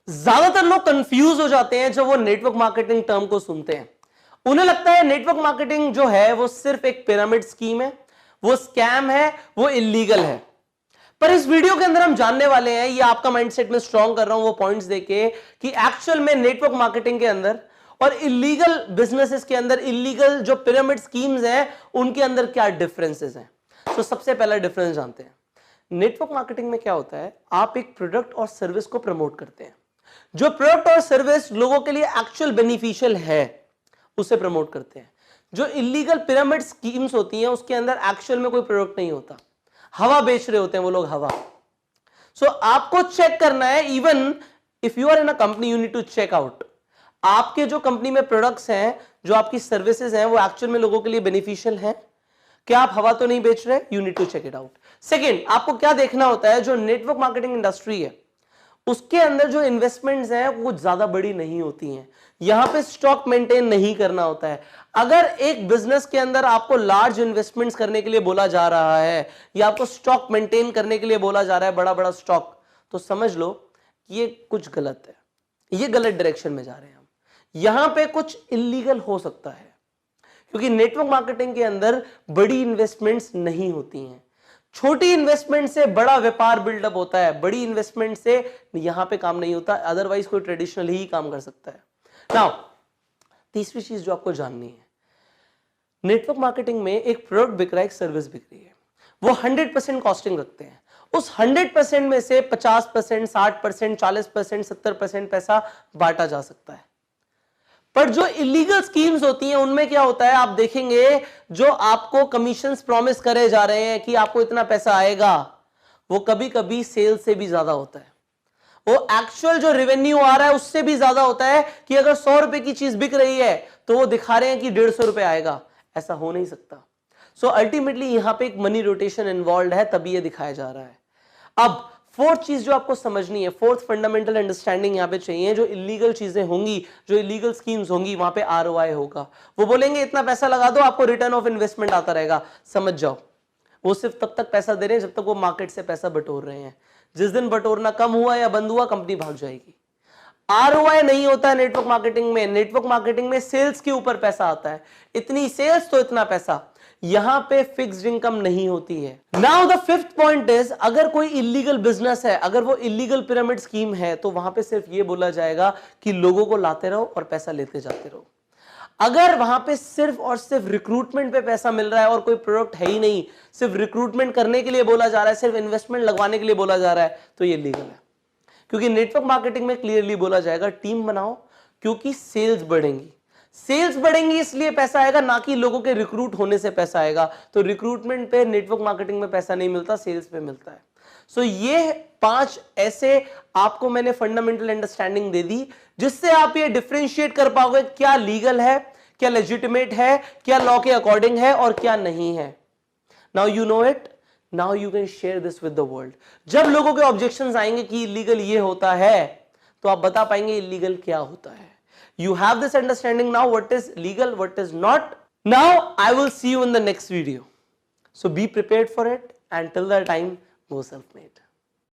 ज्यादातर लोग कंफ्यूज हो जाते हैं जब वो नेटवर्क मार्केटिंग टर्म को सुनते हैं। उन्हें लगता है नेटवर्क मार्केटिंग जो है वो सिर्फ एक पिरामिड स्कीम है, वो स्कैम है, वो इलीगल है। पर इस वीडियो के अंदर हम जानने वाले हैं, ये आपका माइंडसेट में स्ट्रांग कर रहा हूं वो पॉइंट्स देके, कि एक्चुअल में नेटवर्क मार्केटिंग के अंदर और इलीगल बिजनेसेस के अंदर, इलीगल जो पिरामिड स्कीम्स हैं उनके अंदर क्या डिफरेंसेस हैं। तो सबसे पहला डिफरेंस जानते हैं। नेटवर्क मार्केटिंग में क्या होता है, आप एक प्रोडक्ट और सर्विस को प्रमोट करते हैं। जो प्रोडक्ट और सर्विस लोगों के लिए एक्चुअल बेनिफिशियल है उसे प्रमोट करते हैं। जो इलीगल पिरामिड स्कीम्स होती हैं उसके अंदर एक्चुअल में कोई प्रोडक्ट नहीं होता, हवा बेच रहे होते हैं वो लोग, हवा। सो आपको चेक करना है, even if you are in a company you need to check out आपके जो कंपनी में प्रोडक्ट्स हैं, जो आपकी सर्विसेज हैं, वो एक्चुअल में लोगों के लिए बेनिफिशियल है क्या, आप हवा तो नहीं बेच रहे, you need to check it out. Second, आपको क्या देखना होता है, जो नेटवर्क मार्केटिंग इंडस्ट्री है उसके अंदर जो इन्वेस्टमेंट्स हैं वो ज्यादा बड़ी नहीं होती हैं। यहां पे स्टॉक मेंटेन नहीं करना होता है। अगर एक बिजनेस के अंदर आपको लार्ज इन्वेस्टमेंट्स करने के लिए बोला जा रहा है या आपको स्टॉक मेंटेन करने के लिए बोला जा रहा है, बड़ा बड़ा स्टॉक, तो समझ लो कि ये कुछ गलत है, ये गलत डायरेक्शन में जा रहे हैं हम। यहां पे कुछ इलीगल हो सकता है, क्योंकि नेटवर्क मार्केटिंग के अंदर बड़ी इन्वेस्टमेंट्स नहीं होती हैं। छोटी इन्वेस्टमेंट से बड़ा व्यापार बिल्डअप होता है, बड़ी इन्वेस्टमेंट से यहां पे काम नहीं होता, अदरवाइज कोई ट्रेडिशनल ही काम कर सकता है। नाउ तीसरी चीज जो आपको जाननी है, नेटवर्क मार्केटिंग में एक प्रोडक्ट बिक रहा है, एक सर्विस बिक रही है, वो 100% कॉस्टिंग रखते हैं। उस 100% में से 50%, 60%, 40%, 70% पैसा बांटा जा सकता है। पर जो इलीगल स्कीम्स होती हैं उनमें क्या होता है, आप देखेंगे जो आपको कमीशंस प्रॉमिस करे जा रहे हैं कि आपको इतना पैसा आएगा, वो कभी कभी सेल्स से भी ज्यादा होता है। वो एक्चुअल जो रेवेन्यू आ रहा है उससे भी ज्यादा होता है, कि अगर 100 रुपए की चीज बिक रही है तो वो दिखा रहे हैं कि 150 रुपए आएगा। ऐसा हो नहीं सकता। सो अल्टीमेटली यहां पे एक मनी रोटेशन इन्वॉल्व है, तभी ये दिखाया जा रहा है। अब फोर्थ चीज जो आपको समझनी है, फोर्थ फंडामेंटल अंडरस्टैंडिंग यहां पे चाहिए, जो इलीगल चीजें होंगी, जो इलीगल स्कीम्स होंगी, वहां पे आरओआई होगा। वो बोलेंगे इतना पैसा लगा दो, आपको रिटर्न ऑफ इन्वेस्टमेंट आता रहेगा। समझ जाओ, वो सिर्फ तब तक पैसा दे रहे हैं जब तक वो मार्केट से पैसा बटोर रहे हैं। जिस दिन बटोरना कम हुआ या बंद हुआ, कंपनी भाग जाएगी। आरओआई नहीं होता है नेटवर्क मार्केटिंग में। नेटवर्क मार्केटिंग में सेल्स के ऊपर पैसा आता है, इतनी सेल्स तो इतना पैसा। यहां पे फिक्स्ड इनकम नहीं होती है। Now the fifth point is, अगर कोई इलीगल बिजनेस है, अगर वो इलीगल पिरामिड स्कीम है, तो वहां पे सिर्फ ये बोला जाएगा कि लोगों को लाते रहो और पैसा लेते जाते रहो। अगर वहां पे सिर्फ और सिर्फ रिक्रूटमेंट पे पैसा मिल रहा है और कोई प्रोडक्ट है ही नहीं, सिर्फ रिक्रूटमेंट करने के लिए बोला जा रहा है, सिर्फ इन्वेस्टमेंट लगवाने के लिए बोला जा रहा है, तो ये लीगल है। क्योंकि नेटवर्क मार्केटिंग में क्लियरली बोला जाएगा टीम बनाओ, क्योंकि सेल्स बढ़ेंगी। सेल्स बढ़ेंगी इसलिए पैसा आएगा, ना कि लोगों के रिक्रूट होने से पैसा आएगा। तो रिक्रूटमेंट पे नेटवर्क मार्केटिंग में पैसा नहीं मिलता, सेल्स पे मिलता है। सो ये 5 ऐसे आपको मैंने फंडामेंटल अंडरस्टैंडिंग दे दी, जिससे आप ये डिफरेंशिएट कर पाओगे क्या लीगल है, क्या लेजिटिमेट है, क्या लॉ के अकॉर्डिंग है और क्या नहीं है। Now you know it, now you can share this with the world. जब लोगों के ऑब्जेक्शंस आएंगे कि इलीगल ये होता है, तो आप बता पाएंगे इलीगल क्या होता है। You have this understanding now, what is legal, what is not. Now I will see you in the next video. So be prepared for it, and till that time, go self-made.